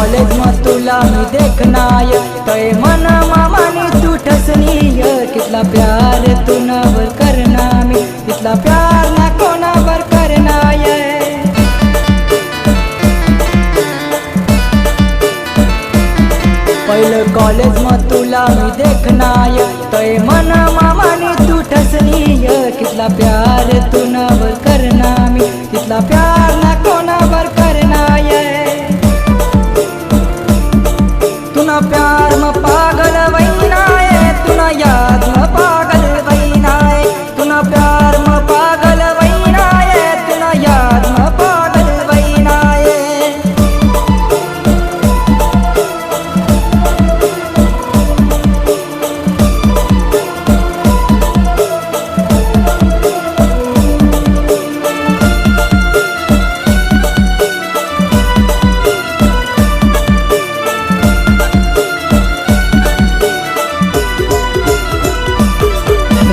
college में तुला मी देखनाय तय मन मामानी तू ठसनीय कितला प्यार तू नवर करना मी कितला प्यार ना कोणावर करनाय पहिलं कॉलेज में तुला मी देखनाय तय मन मामानी तू ठसनीय कितला प्यार तू नवर करना मी कितला प्यार ना कोणावर करनाय तुना प्यार में पागल वैनाय तुना याद में पागल वैनाय तुना प्यार में पागल वैनाय तुना याद में पागल वैनाय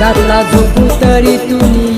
रातला झोपू तरी तुनी